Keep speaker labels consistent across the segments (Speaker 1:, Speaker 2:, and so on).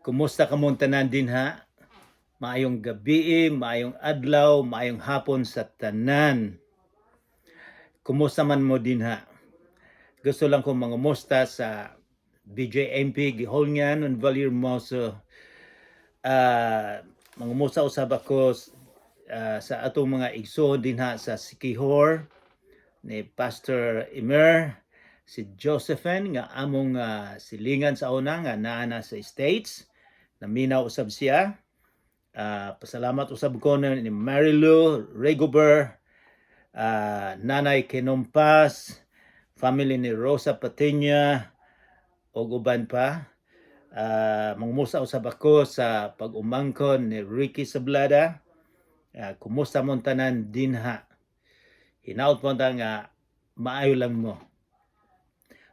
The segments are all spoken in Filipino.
Speaker 1: Kumusta ka mong tanan din ha? Maayong gabi, maayong adlaw, maayong hapon sa tanan. Kumusta man mo din ha? Gusto lang kong mangumusta sa BJMP Giholngan and Valir Moso. Mangumusta usab ako sa atong mga igsoon din ha sa Sikihor ni Pastor Emer, si Josephine nga among silingan sa una nga naa na sa States. Naminaw usab siya. Pasalamat usab ko ni Marilu Regober, Nanay Kinompas, family ni Rosa Patiña, o uban pa. Mangumusta usab ako sa pag-umangkon ni Ricky Sablada. Kumusta mong tanan dinha? Hinaut mo nga maayo lang mo.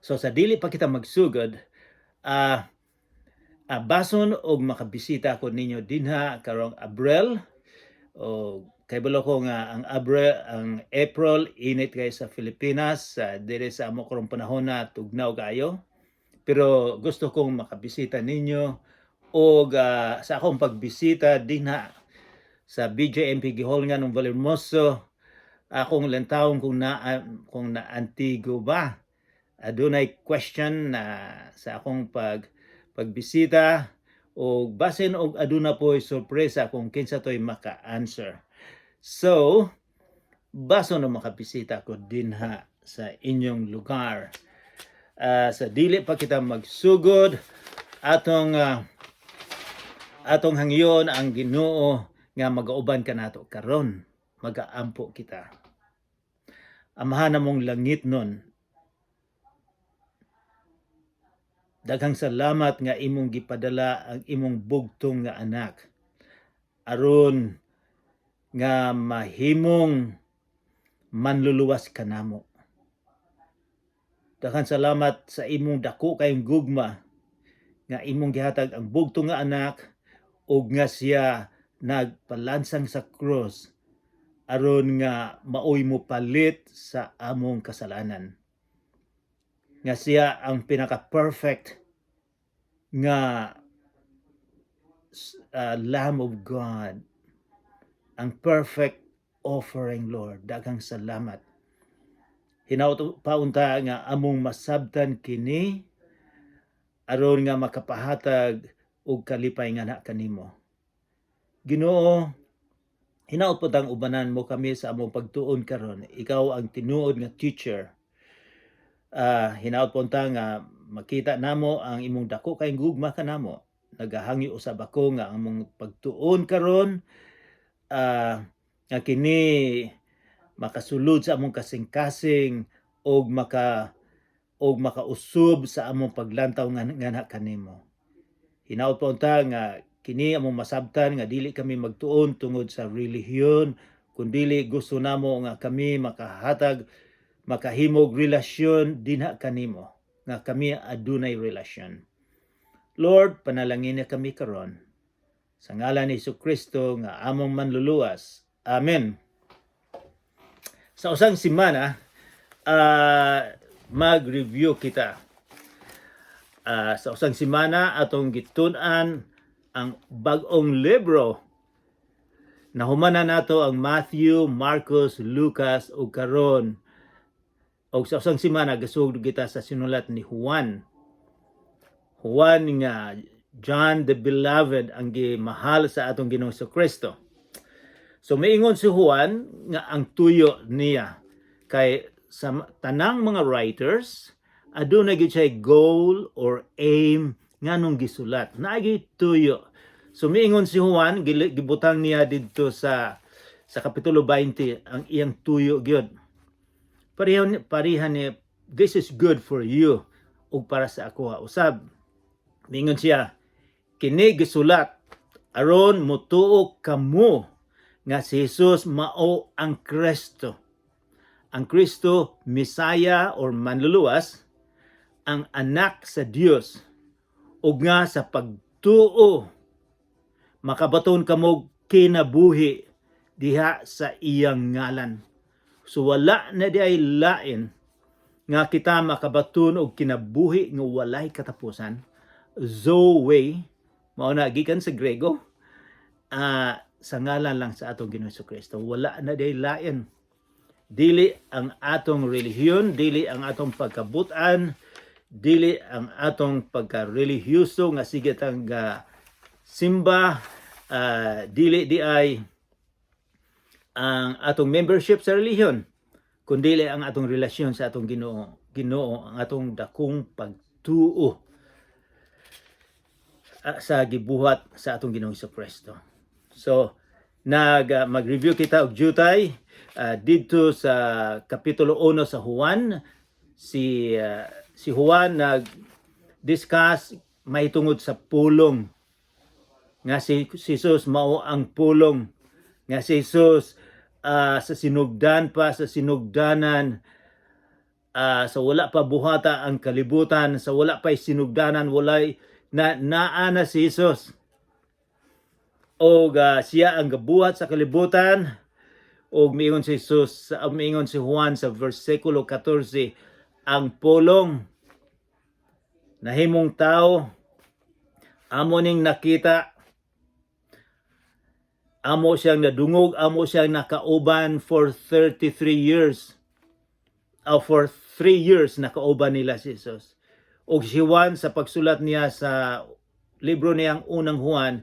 Speaker 1: So sa dili pa kita magsugod, bason og makabisita ko ninyo dinha karong Abril. O kay balo ko nga ang April init kay sa Pilipinas, dire sa amo karong panahon na tugnaw kayo. Pero gusto kong makabisita ninyo og sa akong pagbisita dinha sa BJMP Giholngan ng Valermoso, akong lantawon kung na Antigo ba. Adunay question sa akong pagbisita o basin og aduna po'y sorpresa kung kinsa to'y maka-answer. So, baso na makabisita ko dinha sa inyong lugar. Sa dili pa kita magsugod, atong hangyon ang Ginoo nga magauban ka nato karon, magaampo kita. Amahan namong langit nun, daghang salamat nga imong gipadala ang imong bugtong nga anak aron nga mahimong manluluwas kanamo. Daghang salamat sa imong dako kayong gugma nga imong gihatag ang bugtong nga anak ug nga siya nagpalansang sa cross aron nga maoy mo palit sa among kasalanan. Nga siya ang pinaka-perfect nga Lamb of God. Ang perfect offering, Lord. Daghang salamat. Hinaut paunta nga among masabtan kini aron nga makapahatag og kalipay nga na kanimo. Ginoo, hinaut po tang ubanan mo kami sa among pagtuon karon. Ikaw ang tinuod nga teacher. Hinaut po nga makita namo ang imong dako kay gugma kanamo. Nagahangi usab ako nga among pagtuon karon nga kini makasulod sa among kasing-kasing og makausub sa among paglantaw nga kanimo. Hinaut po nga kini among masabtan nga dili kami magtuon tungod sa relihiyon, kundi gusto namo nga kami makahimog relasyon dinha kanimo, nga kami adunay relasyon. Lord, panalangin na kami karon sa ngalan ni Jesucristo nga among manluluwas. Amen. Sa usang semana, mag-review kita. Sa usang semana atong gitun-an ang bag-ong libro. Nahumanan nato ang Matthew, Marcos, Lucas ug karon. Og sa usang semana gasugod kita sa sinulat ni Juan. Juan nga John the Beloved ang gimahal sa atong Ginoong Jesucristo. So miingon si Juan nga ang tuyo niya kay sa tanang mga writers aduna gid siya goal or aim nganong gisulat. Naagi tuyo. So miingon si Juan gibutang niya didto sa kapitulo 20 ang iyang tuyo gyud. Parihan ni this is good for you ug para sa ako usab. Miingon siya, kini gisulat aron motuo kamo nga si Jesus mao ang Kristo. Ang Kristo, Misaya or manluluwas, ang anak sa Dios. Ug nga sa pagtuo makabaton kamo kinabuhi diha sa iyang ngalan. So wala na di ay lain nga kita makabaton og kinabuhi nga walay katapusan. Zoe mao na gikan sa Grego, sa ngalan lang sa atong Ginoong Kristo. Wala na day lain. Dili ang atong relihiyon, dili ang atong pagkabutan, dili ang atong pagka-relihiyoso nga sige tang simba, dili di ay ang atong membership sa relihiyon, kundi ang atong relasyon sa atong Ginoo. Ginoo ang atong dakong pagtuo sa gibuhat sa atong Ginoong Kristo. So, mag-review kita og jutay dito sa kapitulo 1 sa Juan. Si Juan nag-discuss may tungod sa pulong nga si Jesus mao ang pulong nga si Jesus sa sinugdan pa sa sinugdanan, sa wala pa buhata ang kalibutan, sa wala pa sinugdanan, walay naana si Jesus. O siya ang gabuhat sa kalibutan. O miingon si Jesus, miingon si Juan sa versikulo 14, ang pulong nahimong tao, amo ning nakita, amo siyang nadungog, amo siyang nakauban for 33 years. For 3 years nakauban nila si Jesus. O si Juan sa pagsulat niya sa libro niyang unang Juan,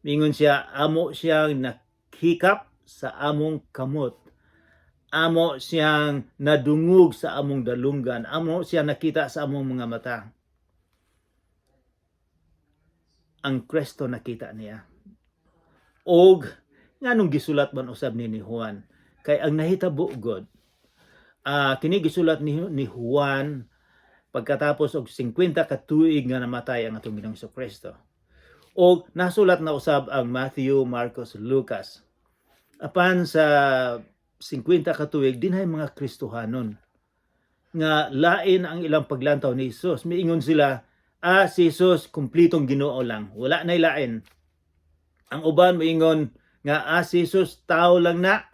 Speaker 1: mingon siya, amo siyang naghikap sa among kamot. Amo siyang nadungog sa among dalunggan. Amo siyang nakita sa among mga mata. Ang Kristo nakita niya. Og nganong gisulat man usab ni Juan? Kay ang nahitabo God, kini gisulat ni Juan pagkatapos og 50 ka tuig nga namatay ang atong Ginoong Kristo. O nasulat na usab ang Matthew, Marcos, Lucas. Apan sa 50 ka tuig dinhay mga Kristohanon nga lain ang ilang paglantaw ni Jesus. Miingon sila, si Jesus kumplitong Ginoo lang, wala nay lain. Ang uban miingon nga si Jesus tao lang na.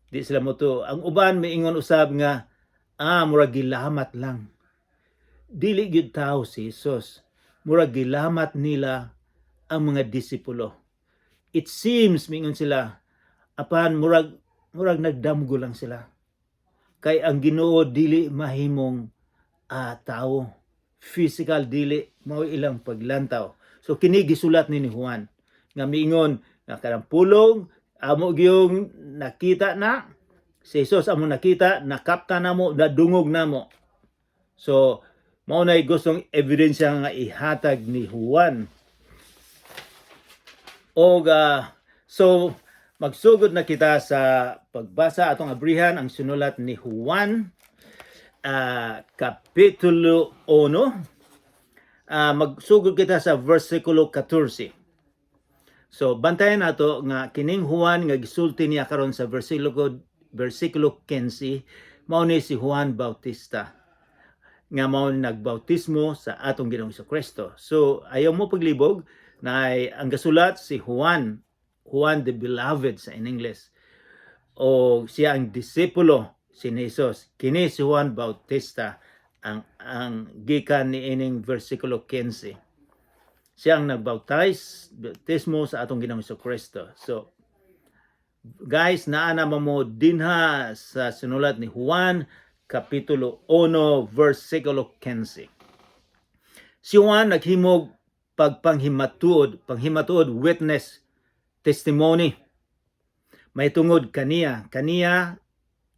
Speaker 1: Di sila mo to. Ang uban miingon usab nga murag gilamat lang. Dili gyud tao si Jesus. Murag gilamat nila ang mga disipulo. It seems miingon sila apan murag nagdamgo lang sila. Kay ang Ginoo dili mahimong tao. Physical dili mao ilang paglantaw. So kini gisulat ni Juan nga miingon nga kanang pulong amo gyung nakita na si Jesus amo nakita, nakapta namo, nadungog namo. So mao nay gustong ebidensya nga ihatag ni Juan. O so magsugod na kita sa pagbasa atong abrihan ang sinulat ni Juan kapitulo 1. Magsugod kita sa versikulo 14. So bantayan nato nga kining Juan nga gisulti niya karon sa versikulo 15 mao ni si Juan Bautista nga mao nagbautismo sa atong Ginoong Kristo. So ayaw mo paglibog na ang gasulat si Juan the Beloved sa in English. O siya ang disipulo si Jesus. Kini si Juan Bautista ang gikan ni ining versikulo 15. Siya ang bautismo sa atong Ginoong Kristo. So guys, naana mo dinha sa sinulat ni Juan kapitulo 1 versikulo 15. Si Juan naghimog panghimatuod witness, testimony. May tungod kaniya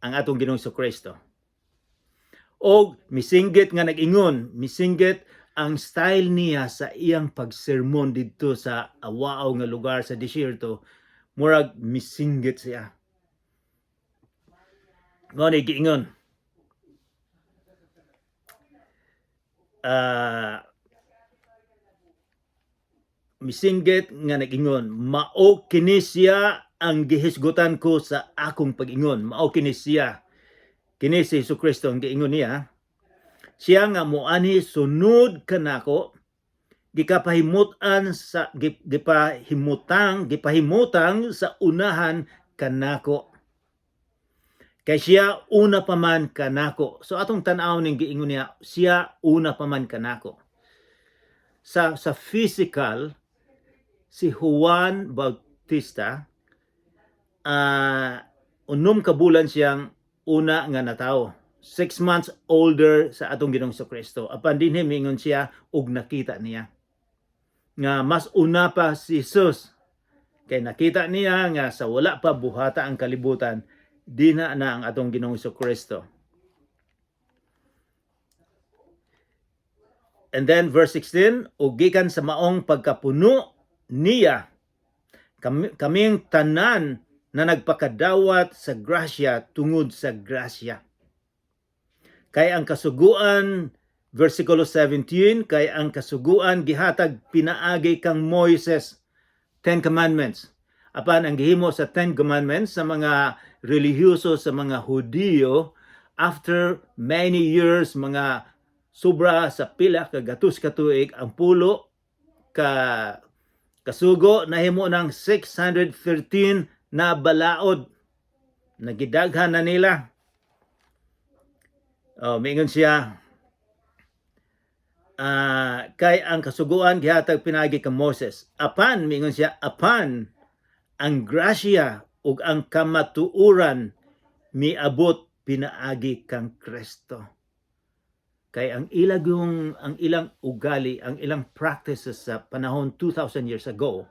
Speaker 1: ang atong Ginoong Kristo. Og misinggit nga nag-ingon, misinggit ang style niya sa iyang pagsermon didto sa awaaw nga lugar sa disyerto, murag misinggit siya. Ngano ni giingon? Misinggit nga nag-ingon, mao kini siya ang gihisgutan ko sa akong pag-ingon. Mao kini siya. Kini si Jesucristo ang giingon niya. Siya nga moani sunod kanako, gipahimutang sa unahan kanako. Kay siya una pa man kanako. So atong tan-aw ning giingon niya, siya una pa man kanako. sa physical, si Juan Bautista, unom ka bulan siyang una nga natawo. 6 months older sa atong Ginoong Kristo. Apan dinhi mingon siya ug nakita niya nga mas una pa si Jesus. Kay nakita niya nga sa wala pa buhata ang kalibutan, dina na ang atong Ginoong Kristo. And then verse 16, ug gikan sa maong pagkapuno niya, kaming tanan na nagpakadawat sa grasya tungod sa grasya. Kay ang kasuguan, versikulo 17, kay ang kasuguan gihatag pinaagi kang Moises, 10 Commandments. Apan ang gihimo sa 10 Commandments sa mga relihiyoso, sa mga Hudiyo, after many years, mga sobra sa pila kagatus ka tuig, ang pulo ka kasugo nahimo ng 613 na balaod. Nagidaghan na nila. Mingon siya, kay ang kasuguan gihatag pinagi kang Moses. Apan, mingon siya, apan ang grasya ug ang kamatuoran miabot pinaagi kang Kristo. Kay ang ilang ugali, ang ilang practices sa panahon 2,000 years ago,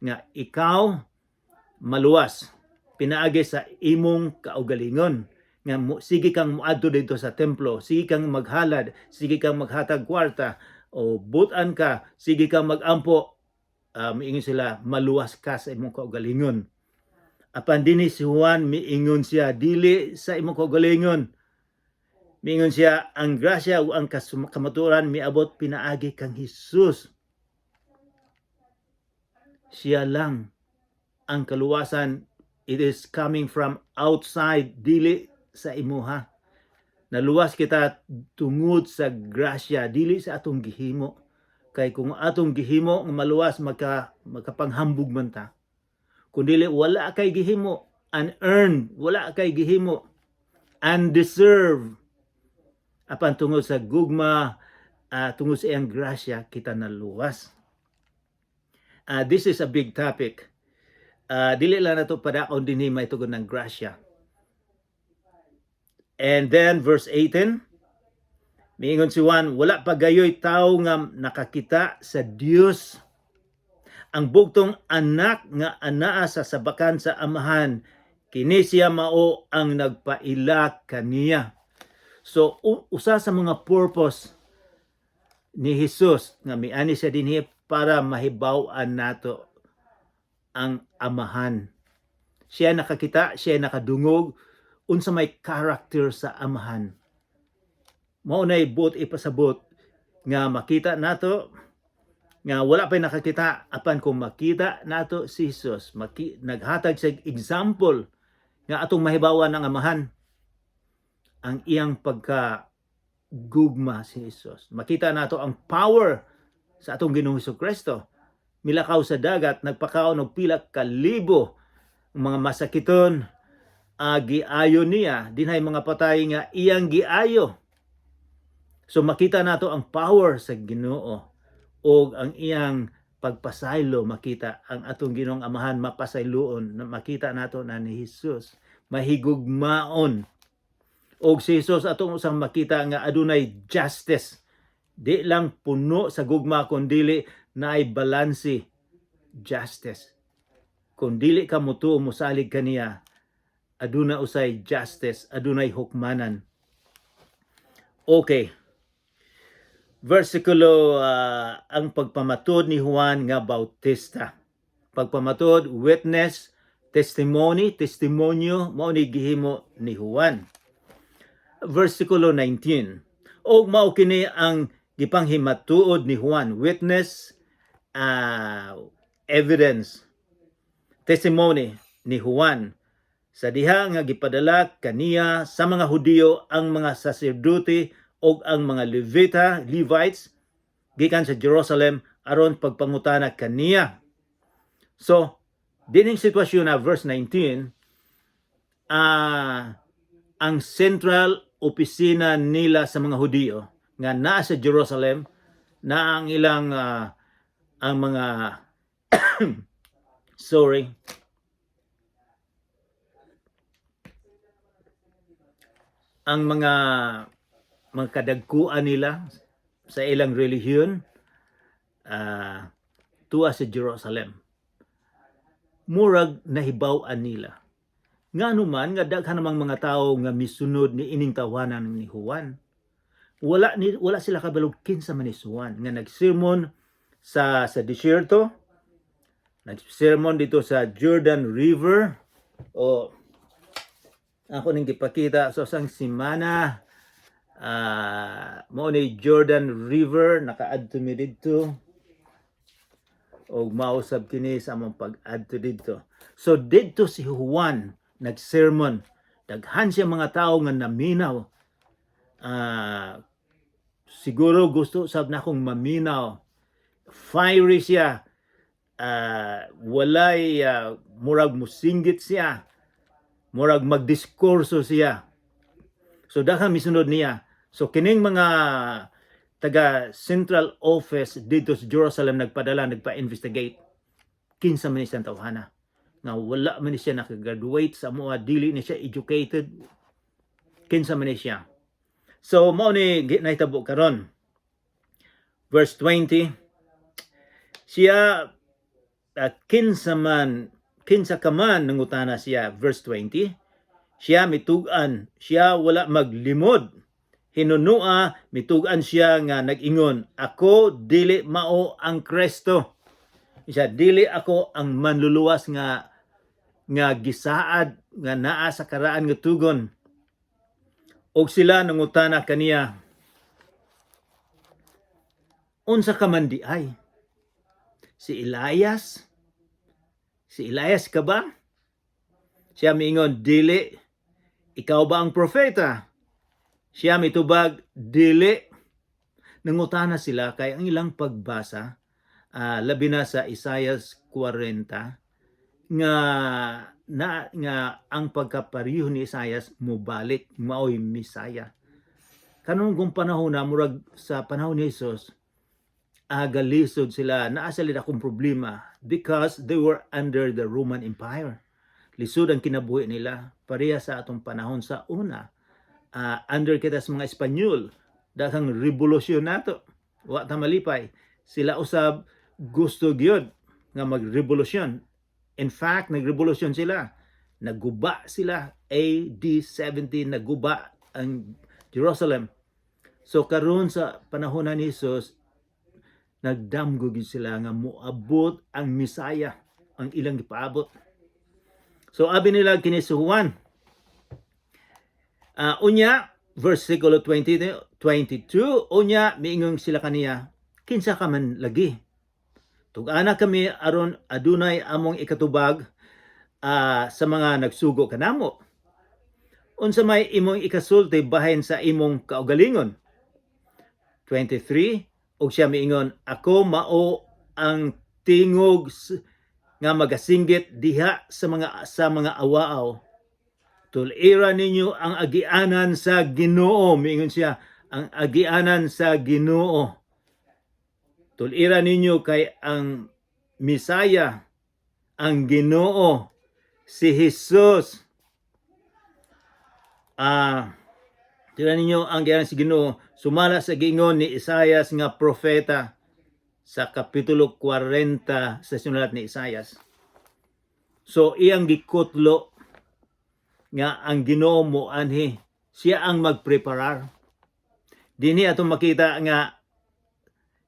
Speaker 1: nga ikaw maluwas, pinaagi sa imong kaugalingon, nga sige kang muadto dito sa templo, sige kang maghalad, sige kang maghatag kwarta, o butan ka, sige kang magampo, miingon sila, maluwas ka sa imong kaugalingon. Apan dinhi si Juan, miingon siya, dili sa imong kaugalingon. Mingon siya, ang grasya o ang kamaturan miabot pinaagi kang Jesus. Siya lang ang kaluwasan. It is coming from outside, dili sa imuha. Naluwas kita tungod sa grasya, dili sa atong gihimo. Kay kung atong gihimo nga maluwas, makapanghambog man ta. Kung dili, wala kay gihimo. Unearned, wala kay gihimo. Undeserved. Apan tungod sa gugma, tungod sa iyang grasya, kita naluwas. This is a big topic. Dili lang na ito padaon din may tugon ng grasya. And then verse 18, miingon si Juan, wala pa gayoy tao nga nakakita sa Dios. Ang bugtong anak nga anaa sa sabakan sa amahan, kini siya mao ang nagpaila kaniya. So, usa sa mga purpose ni Jesus nga miani siya dinhi para mahibaw-an nato ang amahan. Siya nakakita, siya nakadungog, unsa may character sa amahan. Mao nay buot ipasabot nga makita nato nga wala pa nakakita, apan kung makita nato si Jesus, naghatag sa example nga atong mahibawan ng amahan. Ang iyang pagkagugma si Jesus. Makita nato ang power sa atong Ginoong Kristo. Milakaw sa dagat, nagpakaon og pila ka libo mga masakiton, giayo niya, dinhay mga patay nga iyang giayo. So makita nato ang power sa Ginoo o ang iyang pagpasaylo, makita ang atong Ginoong Amahan mapasayloon, makita nato na ni Jesus mahigugmaon. Og si Jesus atong usang makita nga adunay justice. Di lang puno sa gugma kundi naay balanse justice. Kung dili ka mutuo mosalig kaniya, aduna usay justice, adunay hukmanan. Okay. Versikulo ang pagpamatod ni Juan nga Bautista. Pagpamatod, witness, testimony, testimonyo, mao ni gihimo ni Juan. Versikulo 19. O mao kini ang gipanghimatuod ni Juan, witness, evidence, testimony ni Juan sa diha nga gipadala kaniya sa mga Hudiyo ang mga saserdote o ang mga Levites gikan sa Jerusalem aron pagpangutana kaniya. So, dining sitwasyon na verse 19, ang central opisina nila sa mga Hudiyo nga naa sa Jerusalem na ang ilang ang mga sorry, ang mga kadagkuan nila sa ilang relihiyon tuwa sa Jerusalem. Murag nahibaw-an nila. Nga naman, nga daghan namang mga tao nga misunod ni ining tawanan ni Juan. Wala sila kabalog kinsa man ni Juan nga nagsermon sa disyerto, nagsermon dito sa Jordan River, o ako ning gipakita sa isang semana, mao ni Jordan River, naka-adto mi dito, o mausab kini sa among pag-adto dito. So dito si Juan nagsermon, daghan siya mga tao nga naminaw. Siguro gusto sab na akong maminaw, fiery siya, walay murag musinggit siya, murag magdiskurso siya. So daghang misunod niya. So kining mga taga central office dito sa Jerusalem nagpa-investigate kinsa man siyang tawhana nga wala man siya nakagraduate sa mga, dili ni siya educated, kinsa man siya. So mao ni nahitabo karon, verse 20, siya kinsa ka man nangutana siya, verse 20, siya mitug-an, siya wala maglimod, hinunua, mitug-an siya nga nag-ingon, ako dili mao ang Kristo. Siya, dili ako ang manluluwas nga gisaad nga naa sa karaan nga tugon. Og sila nangutana kaniya, unsa ka man di ay? Si Elias? Si Elias ka ba? Siya miingon, dili. Ikaw ba ang propeta? Siya mitubag, dili. Nangutana sila kay ang ilang pagbasa, labi na sa Isaiah 40, nga ang pagkapariho ni Isaias mubalik, maoy Misaya. Kanong kung panahon na murag sa panahon ni Jesus, galisod sila, naa sila akong problema because they were under the Roman Empire. Lisod ang kinabuhi nila, pareha sa atong panahon sa una. Under kita sa mga Espanyol, daghang revolusyon nato, wa ta malipay. Sila usab gusto gyud nga magrevolusyon. In fact, nagrevolusyon sila. Naguba sila. AD 70, naguba ang Jerusalem. So karon sa panahon ni Jesus, nagdamgo gid sila nga moabot ang Misaya, ang ilang gipaabot. So abi nila kini si Juan. Unya, versikulo 22, unya miingon sila kaniya, kinsa ka man lagi? Tug-ana kami aron adunay among ikatubag sa mga nagsugo kanamo. Unsa may imong ikasulti bahin sa imong kaugalingon? 23, og siya miingon, ako mao ang tingog nga magasinggit diha sa mga awaaw. Tulira ninyo ang agianan sa Ginoo, miingon siya, ang agianan sa Ginoo. Tulira ninyo kay ang Misaya, ang Ginoo, si Jesus. Tulira ninyo ang agianan si Ginoo, sumala sa giingon ni Isaias nga propeta sa kapitulo 40 sa sinulat ni Isaias. So iyang gikutlo nga ang Ginoo mo anhi, siya ang magpreparar. Dinhi atong makita nga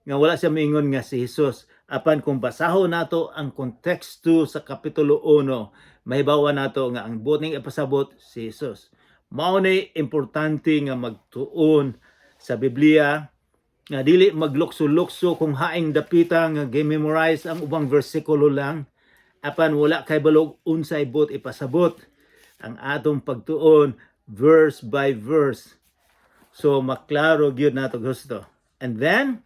Speaker 1: wala siya miingon nga si Jesus. Apan kung basahon nato ang konteksto sa kapitulo 1, mahibawa nato nga ang buting ipasabot si Jesus. Mao ni importante nga magtuon sa Biblia, nga dili maglukso-lukso kung haing dapita nga gi-memorize ang ubang bersikulo lang, apan wala kay balog unsay but ipasabot ang atong pagtuon verse by verse. So maklaro gyud nato gusto. And then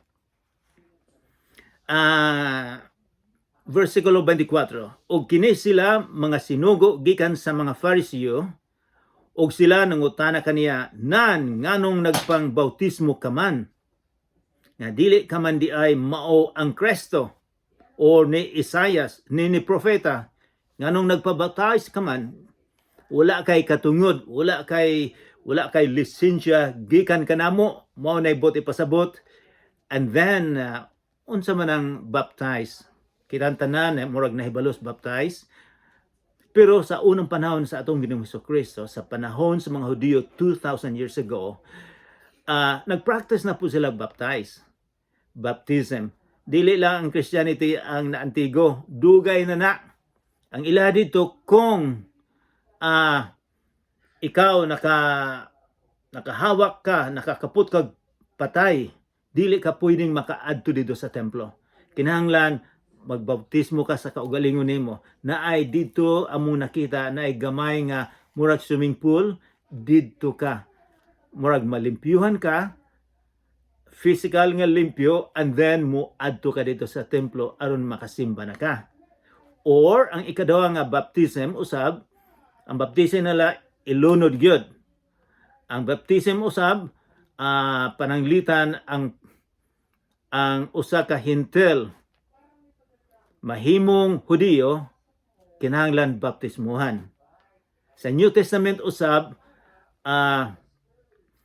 Speaker 1: versikulo 24, og kini sila mga sinugo gikan sa mga Fariseo, og sila nangutana kaniya, nan nganong nagpang bautismo ka man? nga dili ka man di ay mao ang Kristo o ni Isayas ni propeta nganong nagpabaptize ka man, wala kay katungod, wala kay lisensya gikan kanamo, mao nay buti pasabot, and then unsa man ang baptize, kitang tanan murag nahibalos baptize. Pero sa unang panahon sa atong Ginoong Hesukristo, sa panahon sa mga Hudiyo 2,000 years ago, nagpractice na po sila baptism. Dili lang ang Christianity ang naantigo, dugay na. Ang ila dito kung ikaw nakahawak ka, nakakaput kag patay, dili ka pwedeng makaadto dito sa templo. Kinahanglan magbaptismo ka sa kaugalingon nimo. Naay dito among nakita naay gamay nga murag swimming pool, didto ka. Murag malimpyuhan ka, physical nga limpyo, and then mo adto ka dito sa templo aron makasimba na ka. Or ang ikaduha nga baptism usab, ang baptism nila ilunod gyud. Ang baptism usab pananglitan ang usa ka hintil mahimong Hudiyo kinahanglan baptismuhan. Sa New Testament usab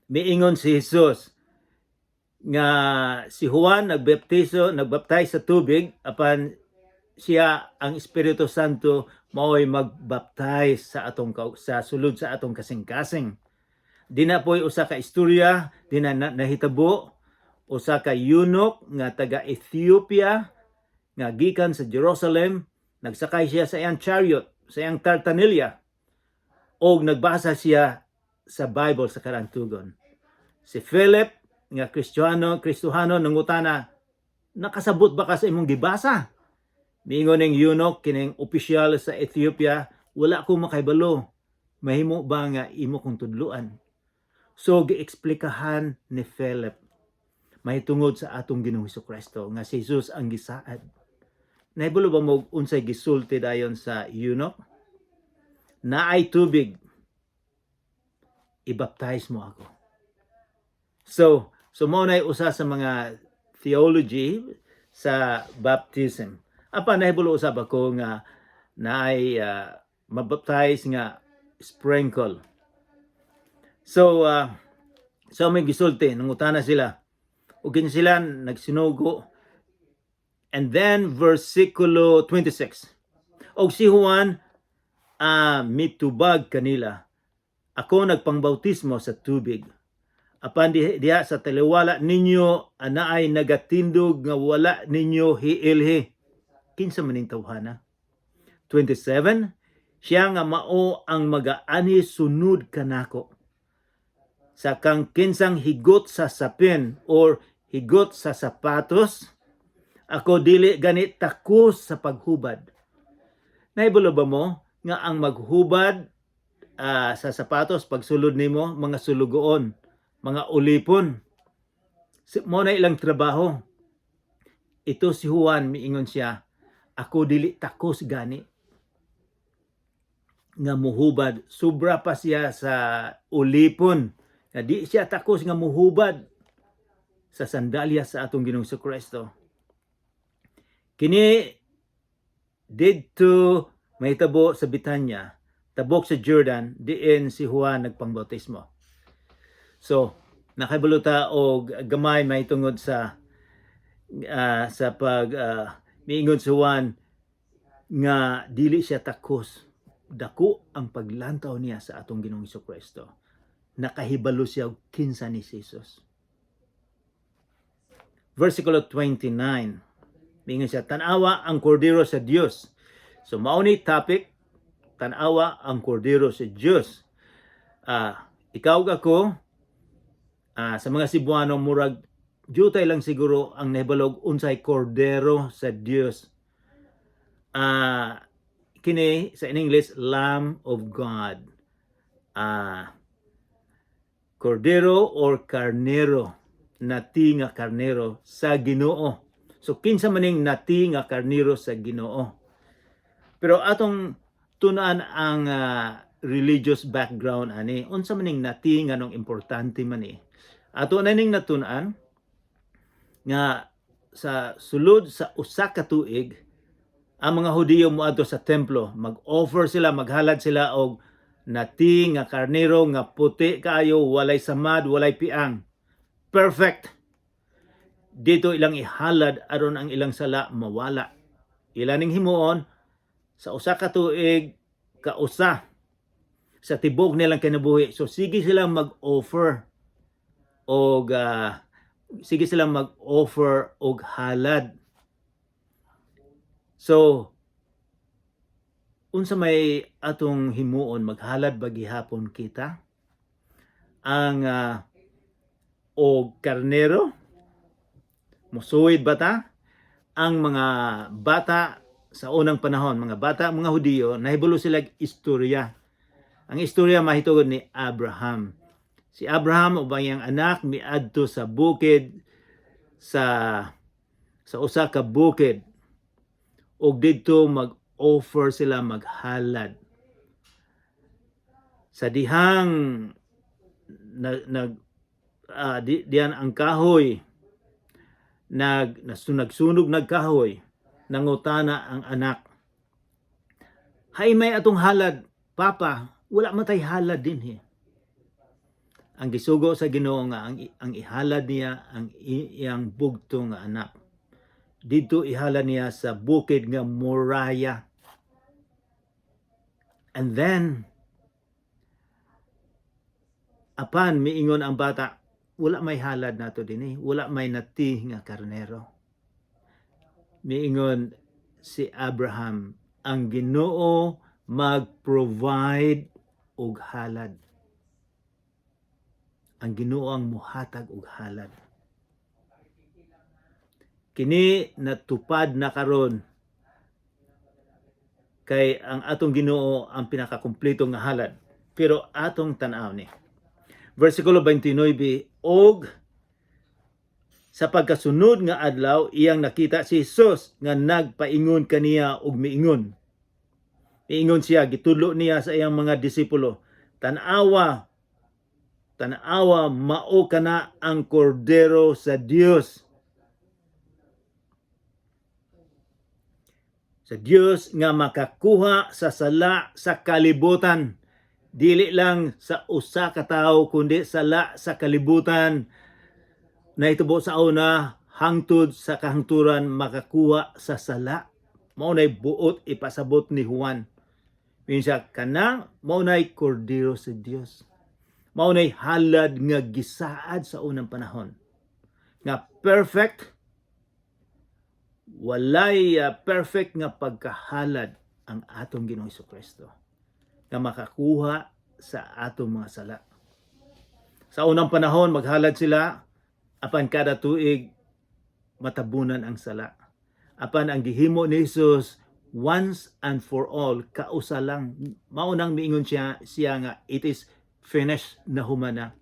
Speaker 1: miingon si Jesus nga si Juan nagbaptize sa tubig apan siya ang Espiritu Santo mao'y magbaptize sa sulod sa atong kasing-kasing. Di na po'y usa ka istorya, di na nahitabo, usa ka eunuch nga taga Ethiopia nga gikan sa Jerusalem, nagsakay siya sa iyang chariot, sa iyang tartanilya, o nagbasa siya sa Bible sa karantugon. Si Philip nga Kristohano nangutana, nakasabot ba ka sa imong gibasa? Miingon ng eunuch kining opisyal sa Ethiopia, wala ko makaibalo. Mahimo ba nga imo kong tudluan? So giexplikahan ni Philip mahitungod sa atong Ginoong Hesukristo nga si Jesus ang gisaad. Nahibalo ba mo unsay gisulti dayon sa eunuch? Naay tubig, ibaptize mo ako. So mao nay usa sa mga theology sa baptism. Apa nahibalo usab ako nga naay mabaptize nga sprinkle. So may gisulti, nangutana sila. Ug sila nagsinugo. And then versikulo 26. Og si Juan mitubag kanila. Ako nagpangbautismo sa tubig. Apan diha sa taliwala ninyo anaay nagatindog nga wala ninyo hiilhi. Kinsa maning tawhana? 27. Siya nga mao ang magaani sunod kanako. Sa kang kinsang higot sa sapin or higot sa sapatos, ako dili ganit takos sa paghubad. Nahibalo ba mo nga ang maghubad sa sapatos pagsulod nimo mga sulugoon, mga ulipon. Mo na ilang trabaho. Ito si Juan miingon siya, ako dili takos gani nga muhubad. Sobra pa siya sa ulipon. Nga di siya takos nga muhubad sa sandalyas sa atong Ginoong Hesukristo. Kini didto mahitabo sa Betania, tabok sa Jordan, diin si Juan nagpangbautismo. So, nakabaluta og gamay mahitungod sa miingon si Juan nga dili siya takos. Dako ang paglantaw niya sa atong Ginoong Hesukristo. Nakahibalo siya og kinsa ni Jesus. Versikulo 29. Mingon siya, tanawa ang kordero sa Dios. So mao ni topic, tanawa ang kordero sa Dios. Ikaw ako sa mga Cebuano murag jutay lang siguro ang nahibalog unsay kordero sa Dios. Kini sa in English, Lamb of God. Kordero or karnero, nati nga karnero sa Ginoo. So kinsa maning nati nga karnero sa Ginoo. Pero atong tunaan ang religious background ani, unsa maning nati nga nung importante man ni. Ato na ning natunan nga sa sulod sa usa ka tuig ang mga Hudiyo moadto sa templo, mag-offer sila, maghalad sila og nati nga karnero nga puti kaayo, walay samad, walay piang. Perfect. Dito ilang ihalad aron ang ilang sala mawala. Ilaning himuon sa usa ka tuig kausa sa tibok nilang kinabuhi. So sige silang mag-offer og sige silang mag-offer og halad. So unsa may atong himuon, maghalad ba gihapon kita ang og karnero? Musuwid ba ta? Ang mga bata sa unang panahon, mga bata, mga Hudiyo, nahibulo sila istorya. Ang istorya mahitungod ni Abraham. Si Abraham ubang iyang anak miadto sa bukid sa usa ka bukid, ug didto mag-offer sila, maghalad. Sa dihang diyan ang kahoy, nagsunog nagkahoy, nangutana ang anak, hay may atong halad, Papa, wala matay halad din Ang gisugo sa Ginoo nga ang ihalad niya ang iyang bugto nga anak. Dito ihalad niya sa bukid nga Moriah. And then apan miingon ang bata, wala may halad nato dinhi, wala may nati nga karnero. Miingon si Abraham, ang Ginoo mag-provide og halad. Ang Ginoo ang muhatag og halad. Kini natupad na karon kay ang atong Ginoo ang pinakakumpleto nga halad. Pero atong tan-aw ni versikulo 29, og sa pagkasunod nga adlaw iyang nakita si Jesus nga nagpaingon kaniya og miingon. Miingon siya, gitudlo niya sa iyang mga disipulo, Tanawa, mao kana ang kordero sa Dios. Sa Dios nga makakuha sa sala sa kalibutan. Dili lang sa usa ka tawo kundi sala sa kalibutan. Nahitabo sa una hangtod sa kahangturan makakuha sa sala. Mao nay buot ipasabot ni Juan. Minsa kanang mao nay kordero sa Dios. Mao nay halad nga gisaad sa unang panahon. Nga perfect, walay perfect nga pagkahalad ang atong Ginoong Jesucristo nga makakuha sa atong mga sala. Sa unang panahon maghalad sila, apan kada tuig matabunan ang sala. Apan ang gihimo ni Jesus once and for all, kausa lang. Maunang miingon siya nga it is finished, na humana.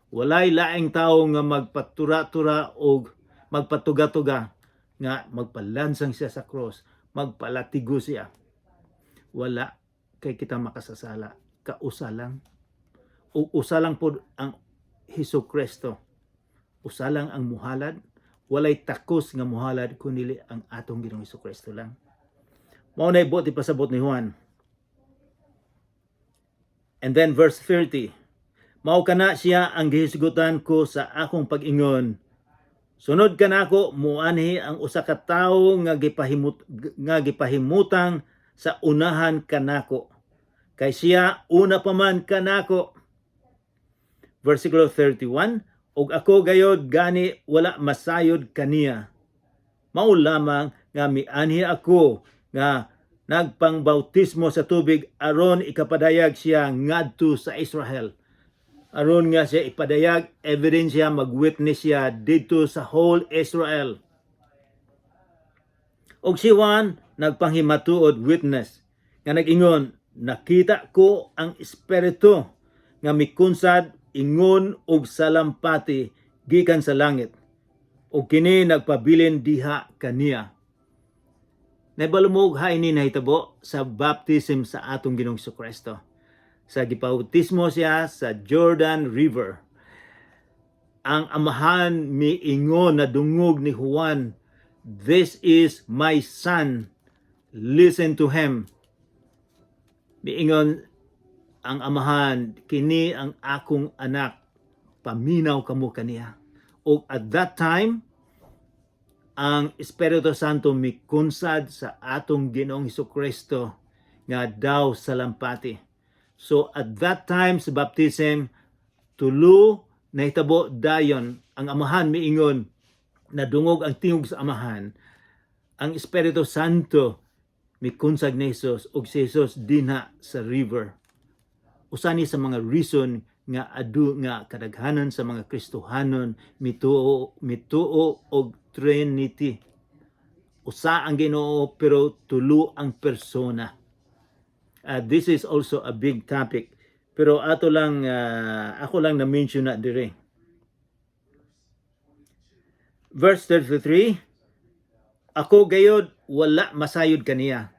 Speaker 1: Walay laing tawo nga magpatura-tura o magpatuga-tuga nga magpalansang siya sa cross, magpalatigo siya. Wala kay kita makasasala. Kausa lang. O usa lang po ang Hesukristo. Usa lang ang muhalad. Walay takos nga muhalad kundi ang atong Ginoong Hesukristo lang. Mao nay buot ipasabot ni Juan. And then verse 30. Mao kana siya ang gihisgutan ko sa akong pag-ingon. Sunod kanako muanhi ang usa ka tawo nga gipahimutang sa unahan kanako. Kay siya una pa man kanako. Versikulo 31, og ako gayod gani wala masayod kaniya. Mao lamang nga mianhi ako nga nagpangbautismo sa tubig aron ikapadayag siya ngadto sa Israel. Aron nga siya ipadayag, ebidensya, mag-witness siya dito sa whole Israel. Og si Juan nagpanghimatuod witness nga nag-ingon, nakita ko ang espiritu nga mikunsad ingon og salampati gikan sa langit. Og kini nagpabilin diha kaniya. Nabalumog ha ini nahitabo sa baptism sa atong Ginoong Jesucristo. Sa gipautismo siya sa Jordan River. ang amahan miingon na dungog ni Juan, "This is my son, listen to him." Miingon ang amahan, "Kini ang akong anak, paminaw kamo kaniya." O at that time, ang Espiritu Santo mikunsad sa atong Ginoong Hesukristo nga daw salampati. So at that time sa baptism, tulo na hitabo dayon ang amahan miingon na dungog ang tingog sa amahan. Ang Espiritu Santo mikunsag ni Jesus ug si Jesus dinha sa river. Usa ni sa mga reason nga adu nga kadaghanan sa mga Kristohanon mituo og Trinity. Usa ang Ginoo pero tulo ang persona. This is also a big topic. Pero ako lang na-mention na dire. Verse 33, "Ako gayod wala masayod kaniya.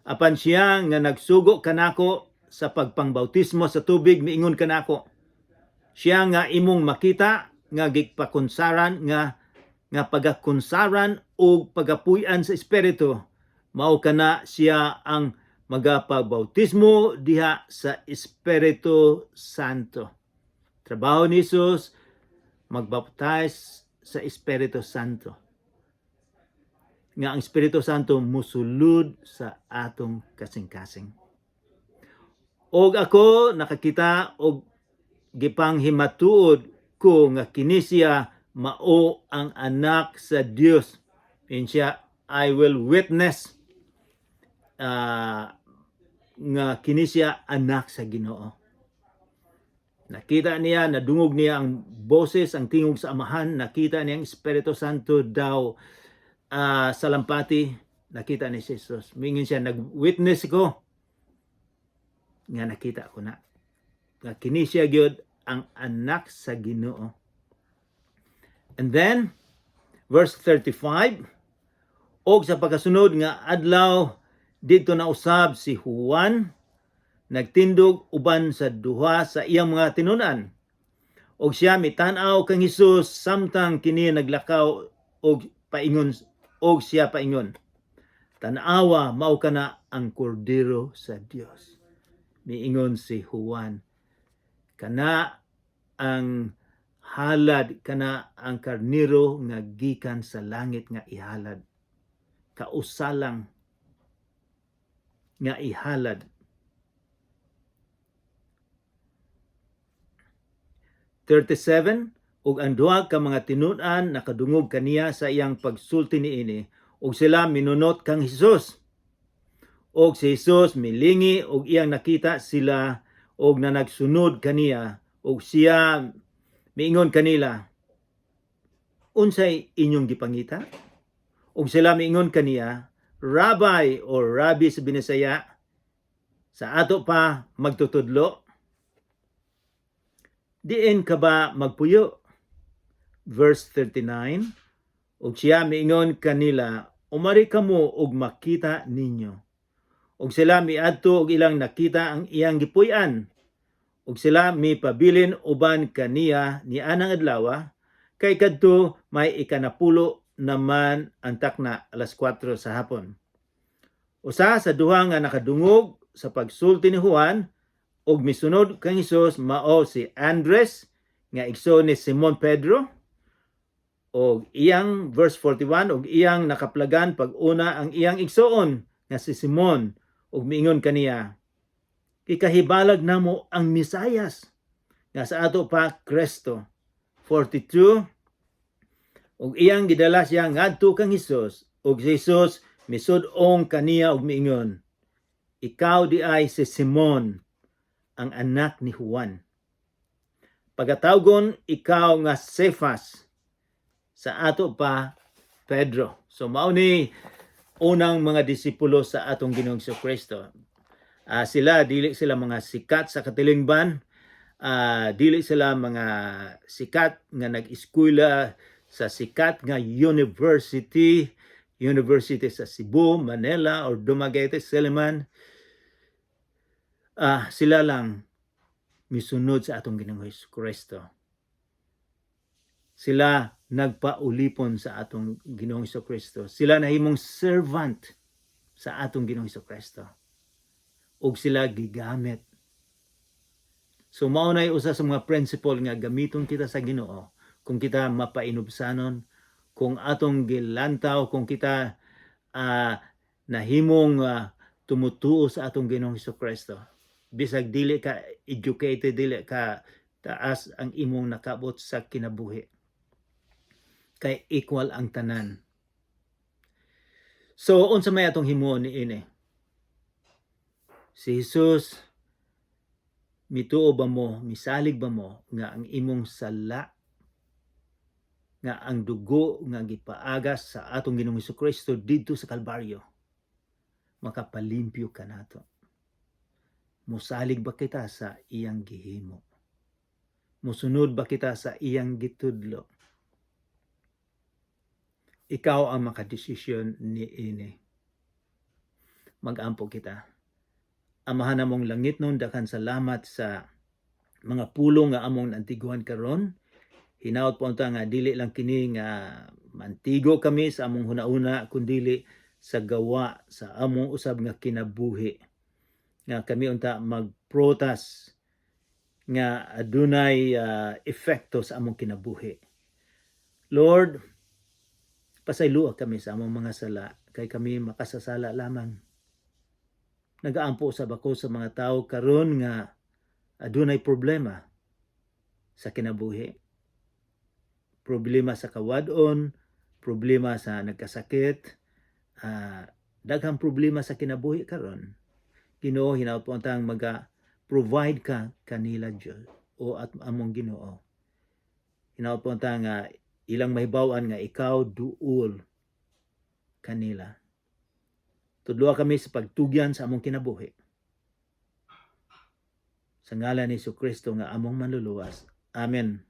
Speaker 1: Apan siya nga nagsugo kanako sa pagpangbautismo sa tubig miingon kanako, siya nga imong makita nga gigpakunsaran nga pagakunsaran o pagapuy-an sa Espiritu, mao kana siya ang magapabautismo diha sa Espiritu Santo." Trabaho ni Jesus magbaptize sa Espiritu Santo. Nga ang Espiritu Santo musulod sa atong kasing-kasing. Og ako nakakita og gipanghimatuod ko nga kini siya mao ang anak sa Dios. In siya, I will witness nga kini siya anak sa Ginoo. Nakita niya, nadungog niya ang boses, ang tingog sa amahan, nakita niya ang Espiritu Santo daw salampati, nakita ni Jesus. Mingin siya, nag-witness ko nga nakita ko na. Nga kini siya gyud ang anak sa Ginoo. And then, verse 35, og sa pagkasunod nga adlaw, dito na usab si Juan, nagtindog uban sa duha sa iyang mga tinunan. Og siya mitan-aw kang Hesus samtang kini naglakaw og paingon, og siya paingon, "Tan-awa mao kana ang kordero sa Dios." Miingon si Juan, kana ang halad, kana ang karnero nga gikan sa langit nga ihalad. Kausalang nga ihalad. 37, ug ang duha ka mga tinun-an nakadungog kaniya sa iyang pagsulti niini, ug sila minunot kang Hesus. Og si Hesus milingi og iyang nakita sila og na nagsunod kaniya, og siya miingon kanila, "Unsay inyong gipangita?" Og sila miingon kaniya, "Rabbi," o Rabbi sa Binisaya, "sa ato pa magtutudlo? Diin ka ba magpuyo?" Verse 39, og siya miingon kanila, "Umari kamo og makita ninyo." Og sila miadto og ilang nakita ang iyang gipuy-an. Og sila mipabilin uban kaniya ni anang adlaw, kay kadto may ikanapulo naman ang takna, 4:00 sa hapon. Usa sa duha nga nakadungog sa pagsulti ni Juan og misunod kang Hesus mao si Andres nga igsoon ni Simon Pedro, og iyang verse 41, og iyang nakaplagan pag-una ang iyang igsoon nga si Simon, og miingon kaniya, "Ikahibalag namo ang Misayas nga sa ato pa Kristo." 42, og iyang gidala siya ngadto kang Hesus, og si Jesus misud-ong kaniya og miingon, "Ikaw di ay si Simon, ang anak ni Juan. Pagatawgon ikaw nga Cephas, sa ato pa Pedro." So mao ni unang mga disipulo sa atong Ginoong Kristo. Sila dili sila mga sikat sa katilingban, dili sila mga sikat nga nag-eskwela sa sikat nga university sa Cebu, Manila, or Dumaguete, Silliman. Sila lang misunod sa atong Ginoong Kristo. Sila nagpaulipon sa atong Ginoong Kristo. Sila nahimong servant sa atong Ginoong Kristo. Ug sila gigamit. So mao nay usa sa mga principle nga gamiton kita sa Ginoo kung kita mapainubsanon, kung atong gilantaw, kung kita nahimong tumutuo sa atong Ginoong Kristo. Bisag dili ka educated, dili ka taas ang imong nakabot sa kinabuhi. Kay equal ang tanan. So unsa may atong himuon niini? Si Jesus, mituo ba mo, misalig ba mo nga ang imong sala, nga ang dugo nga gipaagas sa atong Ginoong Kristo didto sa Kalbaryo makapalimpyo ka nato? Musalig ba kita sa iyang gihimo? Musunod ba kita sa iyang gitudlo? Ikaw ang makadesisyon niini. Mag-ampo kita. Amahan namong langit nun, daghang salamat sa mga pulong nga among nantiguhan karon. Hinaut po unta nga dili lang kini nga mantigo kami sa among hunauna, kundili sa gawa sa among usab nga kinabuhi. Nga kami unta magprotas nga adunay epekto sa among kinabuhi. Lord, pasayloa kami sa among mga sala, kay kami makasasala lamang. Nagaampo usab ako sa mga tawo karon nga adunay problema sa kinabuhi. Problema sa kawadon, problema sa nagkasakit, daghang problema sa kinabuhi karon. Ginoo, hinaut po ang provide ka kanila Diyos o at among Ginoo. Hinaut po ang ilang mahibawan nga ikaw duol kanila. Tudloa kami sa pagtugyan sa among kinabuhi. Sa ngalan ni Jesu Kristo nga among manluluwas. Amen.